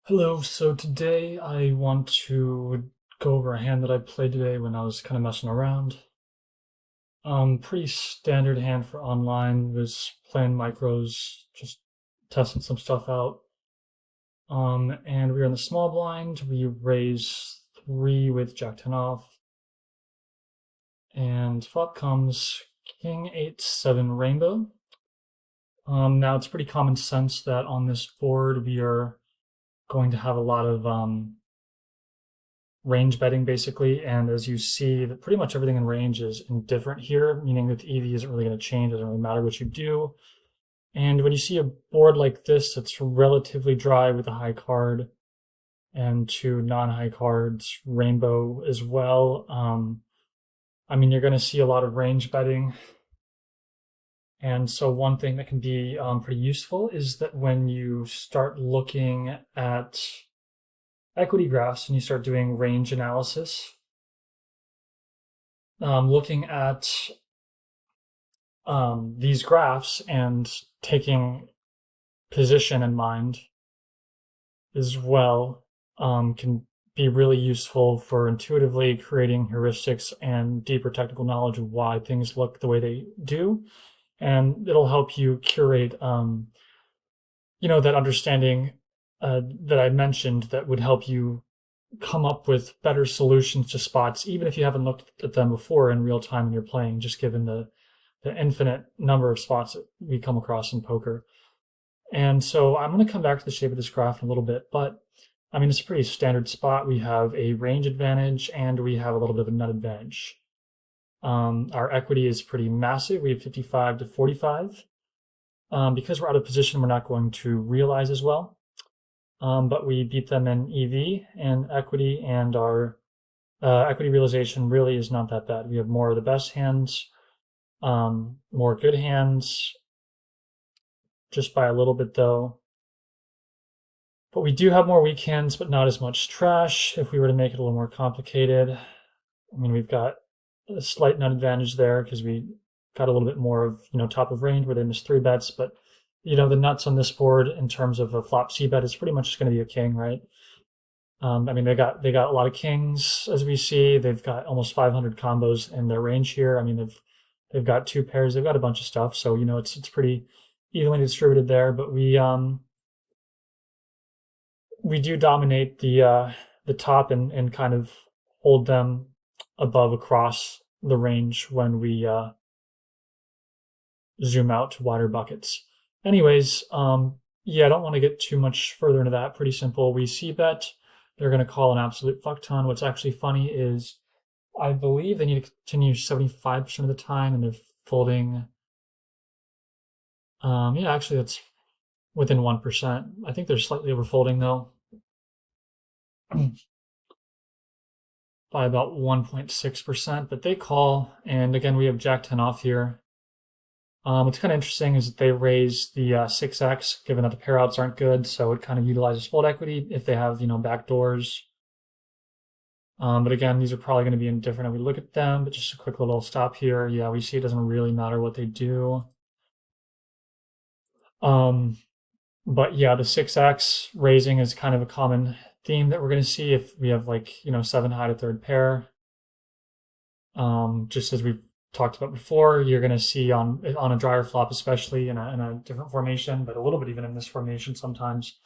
Hello, so today I want to go over a hand that I played today when I was kind of messing around. Pretty standard hand for online, was playing micros, just testing some stuff out. And we were in the small blind, we raise 3 with Jack 10 off, and flop comes King 8-7 rainbow. Now it's pretty common sense that on this board we are going to have a lot of range betting basically, and as you see that pretty much everything in range is indifferent here, meaning that the EV isn't really going to change, it doesn't really matter what you do. And when you see a board like this that's relatively dry with a high card and 2 non-high cards, rainbow as well, I mean, you're going to see a lot of range betting. And so one thing that can be pretty useful is that when you start looking at equity graphs and you start doing range analysis, looking at these graphs and taking position in mind as well can be really useful for intuitively creating heuristics and deeper technical knowledge of why things look the way they do. And it'll help you curate, that understanding that I mentioned that would help you come up with better solutions to spots, even if you haven't looked at them before in real time when you're playing, just given the infinite number of spots that we come across in poker. And so I'm going to come back to the shape of this graph in a little bit, but I mean, it's a pretty standard spot. We have a range advantage and we have a little bit of a nut advantage. Our equity is pretty massive. We have 55 to 45. Because we're out of position, we're not going to realize as well. But we beat them in EV and equity, and our equity realization really is not that bad. We have more of the best hands, more good hands, just by a little bit though. But we do have more weak hands, but not as much trash. If we were to make it a little more complicated, I mean, we've got a slight nut advantage there because we got a little bit more of, top of range where they missed 3 bets, but the nuts on this board in terms of a flop C bet is pretty much just going to be a king, right? I mean, they got a lot of kings as we see. They've got almost 500 combos in their range here. I mean, they've got 2 pairs. They've got a bunch of stuff, so it's pretty evenly distributed there. But we do dominate the top and kind of hold them above across the range when we zoom out to wider buckets. Anyways, yeah, I don't want to get too much further into that. Pretty simple. We C bet. They're going to call an absolute fuck ton. What's actually funny is I believe they need to continue 75% of the time, and they're folding. Yeah, actually, that's within 1%. I think they're slightly overfolding though, by about 1.6%. But they call, and again, we have Jack 10 off here. What's kind of interesting is that they raise the 6x, given that the pair outs aren't good, so it kind of utilizes fold equity if they have, back doors. But again, these are probably going to be indifferent if we look at them, but just a quick little stop here. Yeah, we see it doesn't really matter what they do. But yeah, the 6x raising is kind of a common theme that we're going to see if we have 7 high to third pair. Just as we've talked about before, you're going to see on a drier flop, especially in a different formation, but a little bit even in this formation sometimes,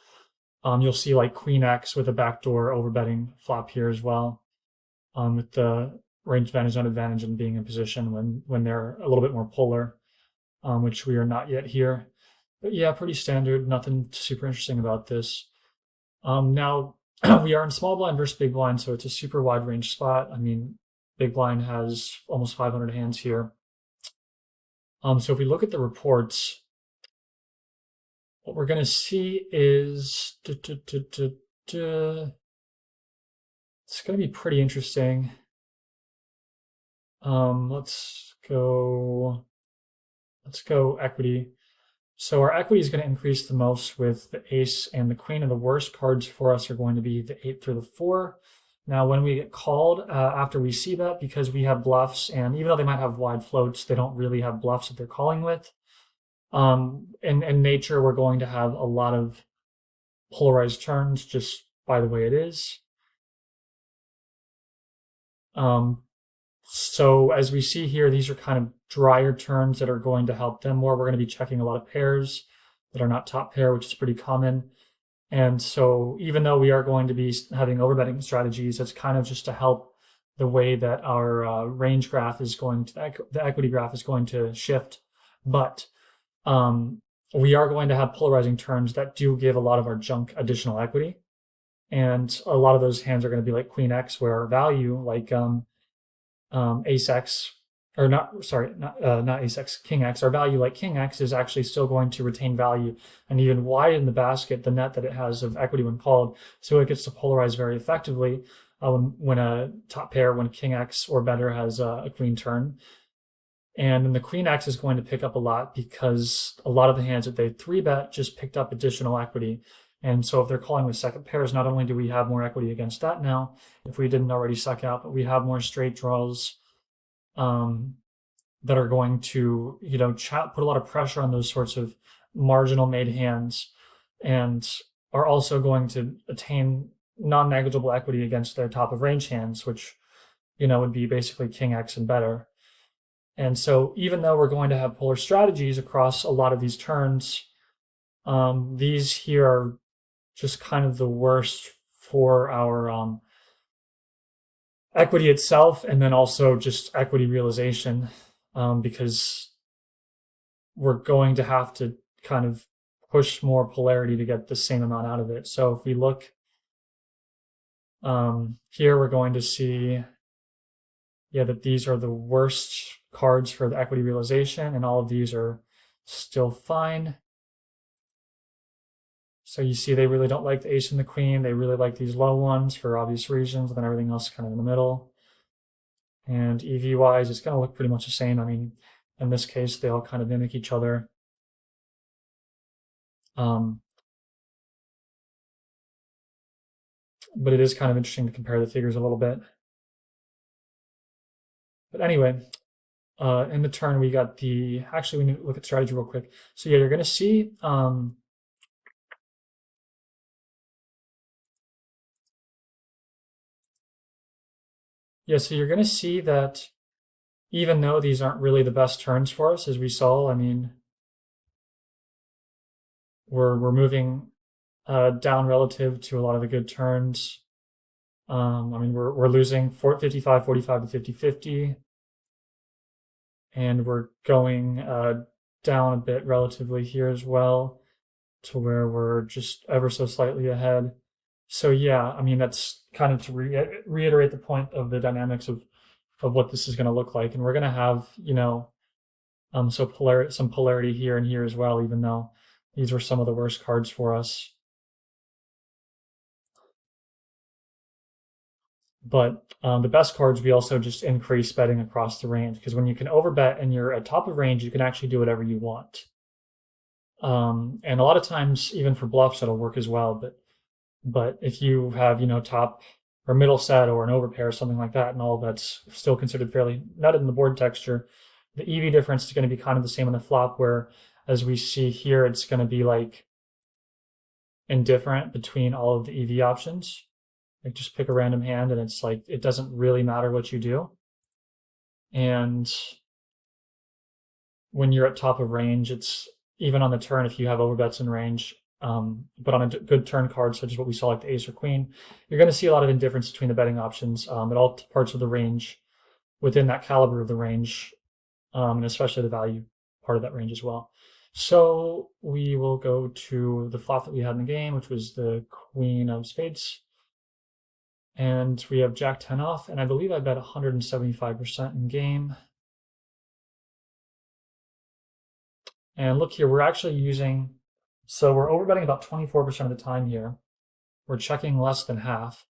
you'll see like Queen X with a backdoor overbetting flop here as well, with the range advantage on advantage and being in position when they're a little bit more polar, which we are not yet here. But yeah, pretty standard. Nothing super interesting about this. Now we are in small blind versus big blind, so it's a super wide range spot. I mean, big blind has almost 500 hands here. So if we look at the reports, what we're going to see is it's going to be pretty interesting. Let's go equity. So our equity is going to increase the most with the ace and the queen, and the worst cards for us are going to be the 8 through the 4. Now, when we get called after we see that, because we have bluffs, and even though they might have wide floats, they don't really have bluffs that they're calling with. In nature, we're going to have a lot of polarized turns just by the way it is. So as we see here, these are kind of drier turns that are going to help them more. We're going to be checking a lot of pairs that are not top pair, which is pretty common. And so even though we are going to be having overbetting strategies, it's kind of just to help the way that our range graph is going to, the equity graph is going to shift. But we are going to have polarizing turns that do give a lot of our junk additional equity. And a lot of those hands are going to be like Queen X, where our value, like Ace X, or not, sorry, not Ace X, King X, our value like King X is actually still going to retain value and even widen the basket, the net that it has of equity when called. So it gets to polarize very effectively when a top pair, when King X or better has a queen turn. And then the Queen X is going to pick up a lot because a lot of the hands that they 3-bet just picked up additional equity. And so if they're calling with second pairs, not only do we have more equity against that now, if we didn't already suck out, but we have more straight draws that are going to, put a lot of pressure on those sorts of marginal made hands and are also going to attain non-negligible equity against their top of range hands, which, would be basically King X and better. And so even though we're going to have polar strategies across a lot of these turns, these here are just kind of the worst for our equity itself, and then also just equity realization, because we're going to have to kind of push more polarity to get the same amount out of it. So if we look here, we're going to see, that these are the worst cards for the equity realization, and all of these are still fine. So you see they really don't like the ace and the queen. They really like these low ones for obvious reasons, and then everything else kind of in the middle. And EV-wise, it's going to look pretty much the same. I mean, in this case, they all kind of mimic each other. But it is kind of interesting to compare the figures a little bit. But anyway, in the turn, we got actually, we need to look at strategy real quick. So yeah, you're going to see, so you're going to see that even though these aren't really the best turns for us, as we saw, I mean, we're moving down relative to a lot of the good turns. I mean, we're losing 55, 45 to 50-50. And we're going down a bit relatively here as well to where we're just ever so slightly ahead. So yeah, I mean, that's kind of to reiterate the point of the dynamics of what this is going to look like. And we're going to have, some polarity here and here as well, even though these were some of the worst cards for us. But the best cards, we also just increase betting across the range, because when you can overbet and you're at top of range, you can actually do whatever you want. And a lot of times, even for bluffs, that'll work as well. But if you have, top or middle set or an overpair or something like that, and all that's still considered fairly nutted in the board texture, the EV difference is going to be kind of the same on the flop, where as we see here, it's going to be like indifferent between all of the EV options. Like just pick a random hand and it's like, it doesn't really matter what you do. And when you're at top of range, it's even on the turn if you have overbets in range, but on a good turn card, such as what we saw like the ace or queen, you're going to see a lot of indifference between the betting options at all parts of the range, within that caliber of the range, and especially the value part of that range as well. So we will go to the flop that we had in the game, which was the queen of spades. And we have Jack 10 off, and I believe I bet 175% in game. And look here, we're actually using, so we're overbetting about 24% of the time here. We're checking less than half.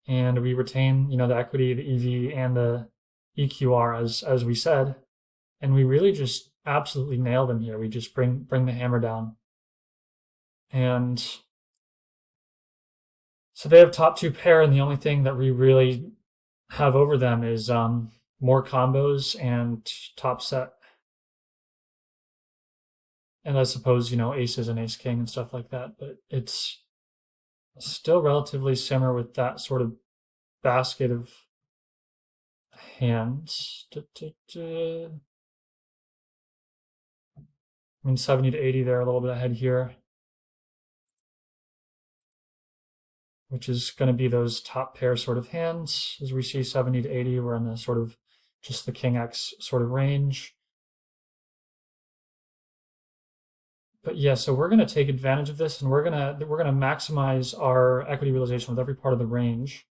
And we retain, the equity, the EV, and the EQR as we said. And we really just absolutely nail them here. We just bring the hammer down. And so they have top two pair, and the only thing that we really have over them is more combos and top set. And I suppose, aces and ace king and stuff like that, but it's still relatively similar with that sort of basket of hands. I mean, 70 to 80 there, a little bit ahead here, which is going to be those top pair sort of hands. As we see 70 to 80, we're in the sort of just the king X sort of range. But yeah, so we're going to take advantage of this, and we're going to maximize our equity realization with every part of the range.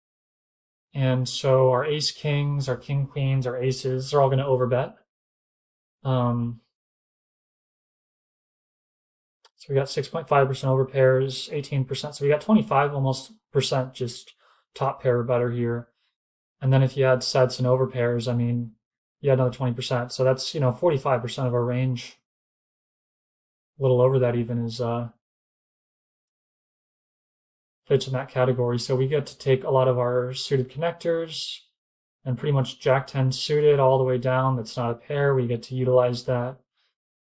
And so our ace kings, our king queens, our aces are all going to overbet. So we got 6.5% over pairs, 18%. So we got 25 almost percent just top pair or better here. And then if you add sets and over pairs, I mean, you had another 20%. So that's, 45% of our range. A little over that even is fits in that category. So we get to take a lot of our suited connectors and pretty much Jack 10 suited all the way down. That's not a pair. We get to utilize that.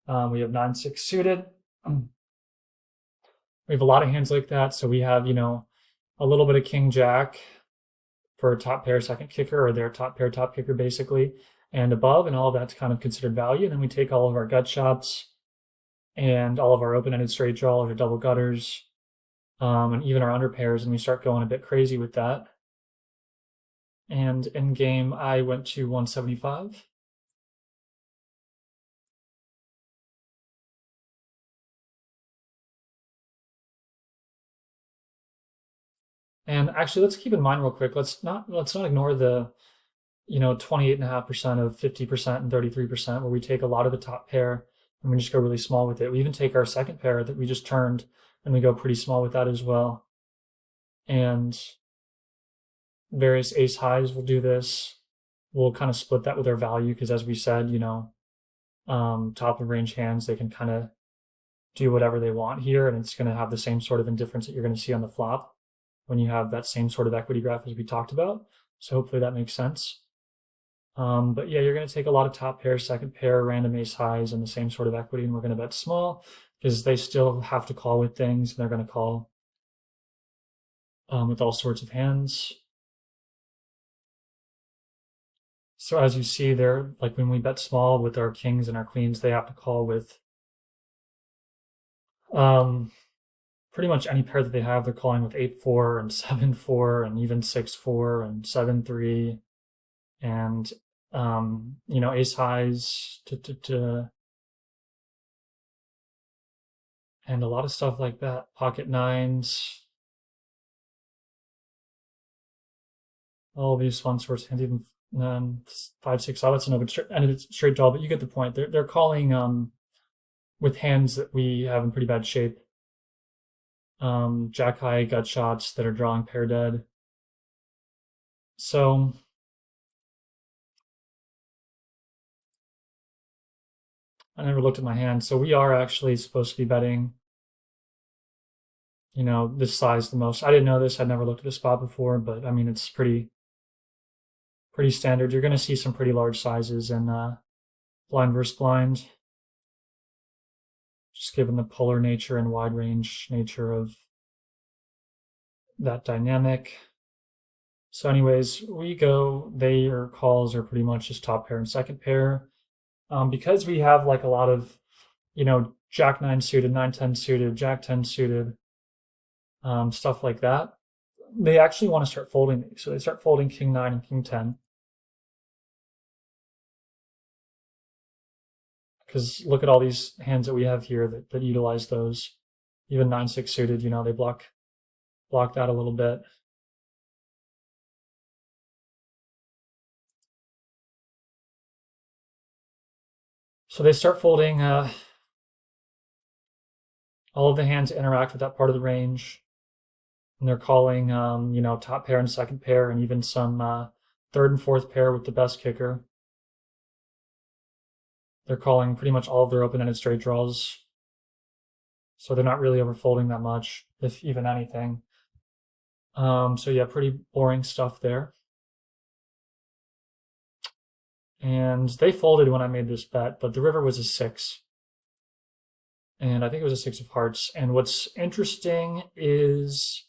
We have 9-6 suited. We have a lot of hands like that. So we have, a little bit of king jack for a top pair second kicker, or their top pair top kicker basically, and above, and all of that's kind of considered value. And then we take all of our gut shots and all of our open-ended straight draws or double gutters, and even our under pairs, and we start going a bit crazy with that. And in game, I went to 175. And actually, let's keep in mind real quick. Let's not ignore the 28.5% of 50% and 33%, where we take a lot of the top pair and we just go really small with it. We even take our second pair that we just turned and we go pretty small with that as well. And various ace highs will do this. We'll kind of split that with our value because, as we said, top of range hands, they can kind of do whatever they want here, and it's going to have the same sort of indifference that you're going to see on the flop when you have that same sort of equity graph as we talked about. So hopefully that makes sense. But yeah, you're going to take a lot of top pair, second pair, random ace highs, and the same sort of equity, and we're going to bet small because they still have to call with things, and they're going to call with all sorts of hands. So as you see there, like when we bet small with our kings and our queens, they have to call with pretty much any pair that they have. They're calling with 8-4 and 7-4 and even 6-4 and 7-3 and ace highs and a lot of stuff like that. Pocket nines, all these fun sorts, and even 5-6. Oh, that's an open straight draw, but you get the point. They're calling with hands that we have in pretty bad shape. Jack high gut shots that are drawing pair dead. So I never looked at my hand. So we are actually supposed to be betting, this size the most. I didn't know this. I'd never looked at a spot before, but I mean, it's pretty standard. You're going to see some pretty large sizes in blind versus blind, just given the polar nature and wide range nature of that dynamic. So anyways, their calls are pretty much just top pair and second pair. Because we have like a lot of, Jack 9 suited, 9-10 suited, Jack 10 suited, stuff like that, they actually want to start folding these. So they start folding King 9 and King 10. Because look at all these hands that we have here that utilize those. Even 9-6 suited, they block that a little bit. So they start folding all of the hands that interact with that part of the range. And they're calling, top pair and second pair, and even some third and fourth pair with the best kicker. They're calling pretty much all of their open-ended straight draws. So they're not really overfolding that much, if even anything. So yeah, pretty boring stuff there. And they folded when I made this bet, but the river was a 6. and I think it was a 6 of hearts. And what's interesting is,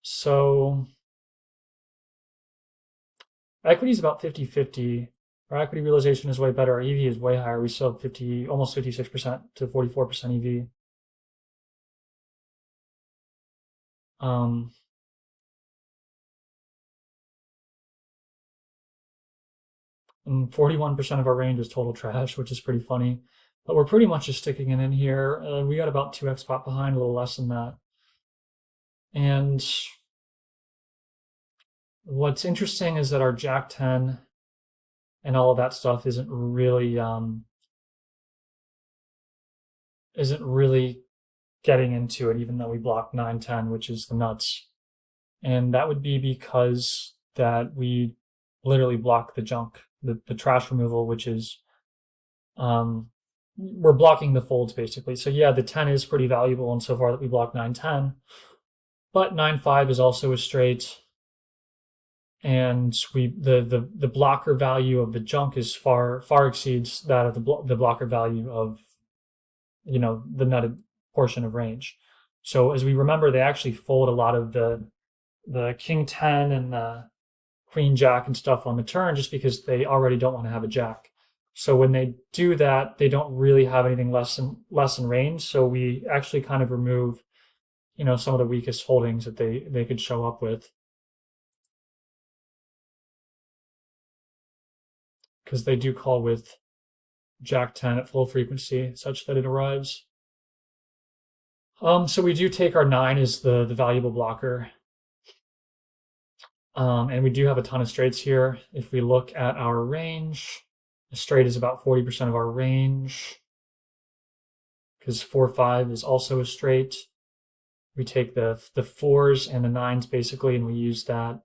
so equity is about 50-50. Our equity realization is way better. Our EV is way higher. We still have almost 56% to 44% EV. And 41% of our range is total trash, which is pretty funny. But we're pretty much just sticking it in here. We got about 2x pot behind, a little less than that. And what's interesting is that our Jack 10 and all of that stuff isn't really getting into it, even though we block 9-10, which is the nuts. And that would be because that we literally block the junk, the trash removal, which is we're blocking the folds basically. So yeah, the 10 is pretty valuable insofar that we block 9-10, but 9-5 is also a straight, and the blocker value of the junk is far exceeds that of the blocker value of the nutted portion of range. So as we remember, they actually fold a lot of the king 10 and the queen jack and stuff on the turn just because they already don't want to have a jack. So when they do that, they don't really have anything less in range. So we actually kind of remove, some of the weakest holdings that they could show up with, because they do call with Jack 10 at full frequency such that it arrives. So we do take our 9 as the valuable blocker. And we do have a ton of straights here. If we look at our range, a straight is about 40% of our range, because 4-5 is also a straight. We take the 4s and the 9s basically, and we use that.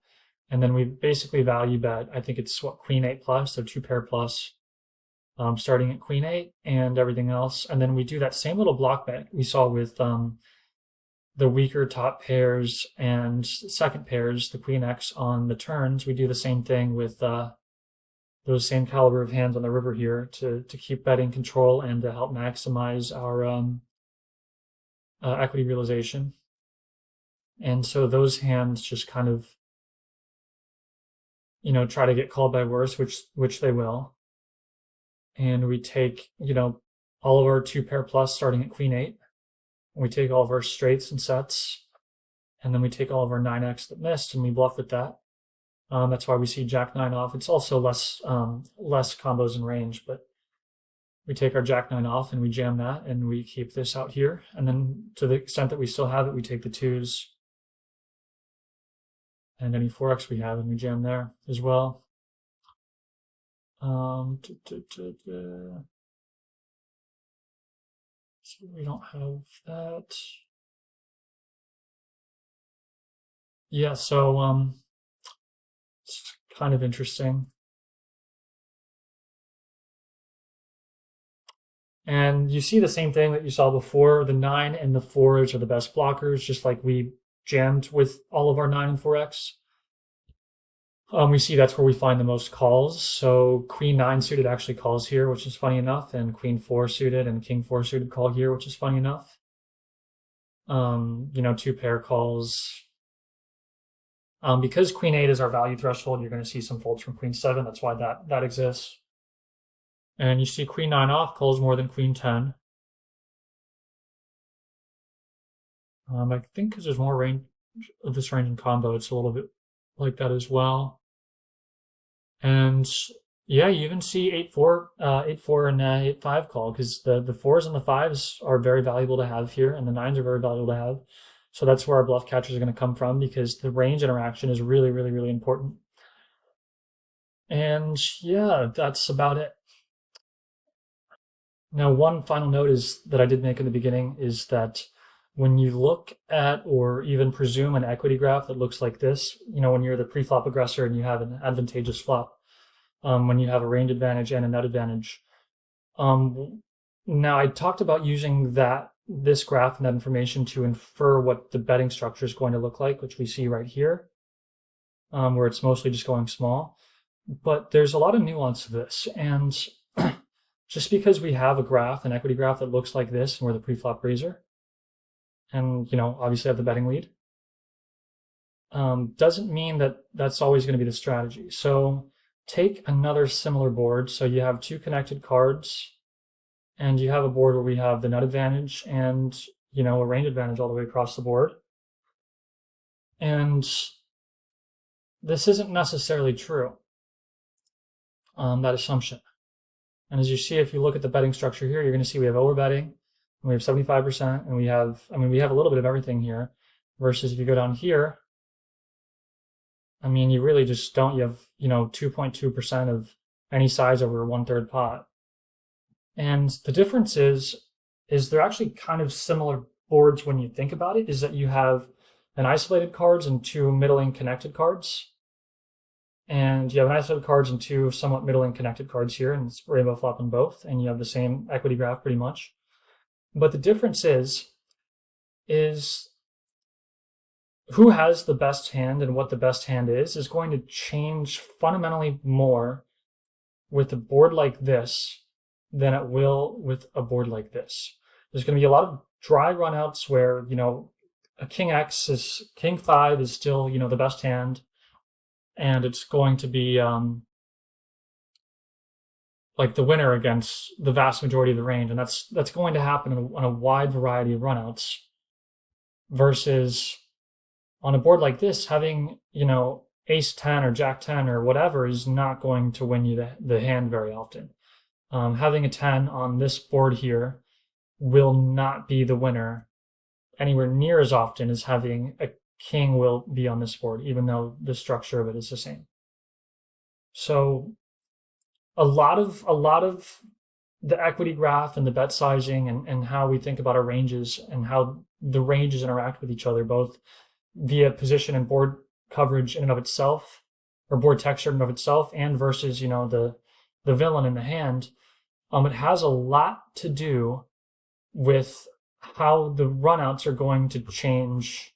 And then we basically value bet, I think it's queen 8 plus, so 2 pair plus, starting at queen 8 and everything else. And then we do that same little block bet we saw with the weaker top pairs and second pairs, the queen X on the turns. We do the same thing with those same caliber of hands on the river here to keep betting control and to help maximize our equity realization. And so those hands just kind of, try to get called by worse, which they will. And we take, all of our 2 pair plus starting at queen 8. And we take all of our straights and sets, and then we take all of our 9x that missed, and we bluff with that. That's why we see Jack 9 off. It's also less combos in range, but we take our Jack 9 off and we jam that, and we keep this out here. And then to the extent that we still have it, we take the 2s and any 4x we have, and we jam there as well. So we don't have that. Yeah, so it's kind of interesting. And you see the same thing that you saw before. The 9 and the 4s are the best blockers, just like we jammed with all of our 9 and 4x. We see that's where we find the most calls. So queen 9 suited actually calls here, which is funny enough, and queen 4 suited and king 4 suited call here, which is funny enough. 2 pair calls. Because queen 8 is our value threshold, you're going to see some folds from queen 7. That's why that exists. And you see queen 9 off calls more than queen 10. I think because there's more range of this range in combo, it's a little bit like that as well. And yeah, you even see 8-4 and 8-5 call, because the 4s and the 5s are very valuable to have here, and the 9s are very valuable to have. So that's where our bluff catchers are going to come from, because the range interaction is really, really, really important. And yeah, that's about it. Now, one final note is that I did make in the beginning is that when you look at or even presume an equity graph that looks like this, when you're the pre-flop aggressor and you have an advantageous flop, when you have a range advantage and a nut advantage. Now, I talked about using this graph and that information to infer what the betting structure is going to look like, which we see right here, where it's mostly just going small. But there's a lot of nuance to this, and just because we have a graph, an equity graph that looks like this, and we're the pre-flop raiser, and obviously have the betting lead, doesn't mean that that's always going to be the strategy. So take another similar board. So you have two connected cards, and you have a board where we have the nut advantage and a range advantage all the way across the board. And this isn't necessarily true, that assumption. And as you see, if you look at the betting structure here, you're going to see we have overbetting, and we have 75%, and we have a little bit of everything here, versus if you go down here, you really just don't. You have 2.2% of any size over 1/3 pot. And the difference is they're actually kind of similar boards when you think about it, is that you have an isolated cards and two middling connected cards. And you have an isolated cards and two somewhat middling connected cards here, and it's rainbow flop on both, and you have the same equity graph pretty much. But the difference is who has the best hand and what the best hand is going to change fundamentally more with a board like this than it will with a board like this. There's going to be a lot of dry runouts where, a king king 5 is still, the best hand, and it's going to be like the winner against the vast majority of the range, and that's going to happen on a wide variety of runouts, versus on a board like this, having ace 10 or jack 10 or whatever is not going to win you the hand very often. Having a 10 on this board here will not be the winner anywhere near as often as having a king will be on this board, even though the structure of it is the same. So a lot of the equity graph and the bet sizing and how we think about our ranges and how the ranges interact with each other, both via position and board coverage in and of itself, or board texture in and of itself, and versus the villain in the hand, it has a lot to do with how the runouts are going to change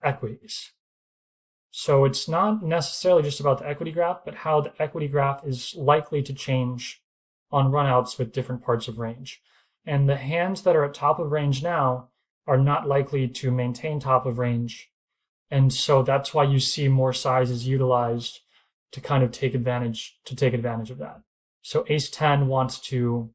equities. So it's not necessarily just about the equity graph, but how the equity graph is likely to change on runouts with different parts of range. And the hands that are at top of range now are not likely to maintain top of range. And so that's why you see more sizes utilized to kind of take advantage of that. So ace 10 wants to,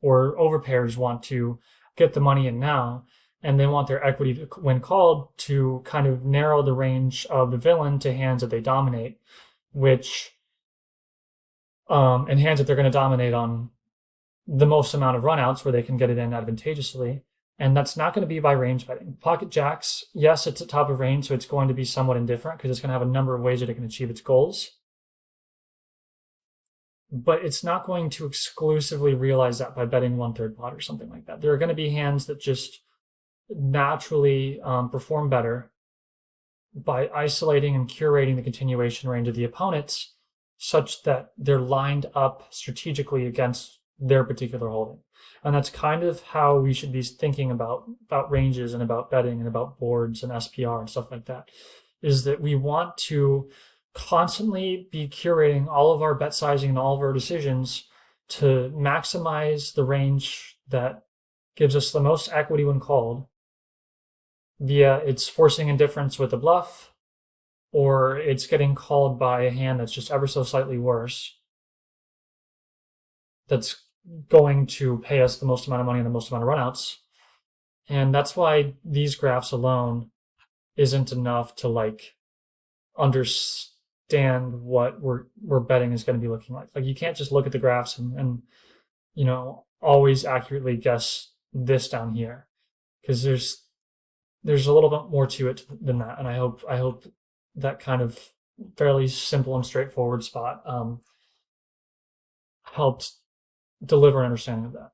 or overpairs want to get the money in now, and they want their equity to, when called, to kind of narrow the range of the villain to hands that they dominate, which and hands that they're going to dominate on the most amount of runouts where they can get it in advantageously. And that's not going to be by range betting. Pocket jacks, yes, it's at top of range, so it's going to be somewhat indifferent because it's going to have a number of ways that it can achieve its goals. But it's not going to exclusively realize that by betting 1/3 pot or something like that. There are going to be hands that just naturally perform better by isolating and curating the continuation range of the opponents such that they're lined up strategically against their particular holding. And that's kind of how we should be thinking about ranges and about betting and about boards and SPR and stuff like that, is that we want to constantly be curating all of our bet sizing and all of our decisions to maximize the range that gives us the most equity when called, via it's forcing indifference with a bluff, or it's getting called by a hand that's just ever so slightly worse, that's going to pay us the most amount of money and the most amount of runouts. And that's why these graphs alone isn't enough to understand what we're betting is going to be looking like. Like, you can't just look at the graphs and always accurately guess this down here, because there's a little bit more to it than that. And I hope that kind of fairly simple and straightforward spot helped deliver an understanding of that.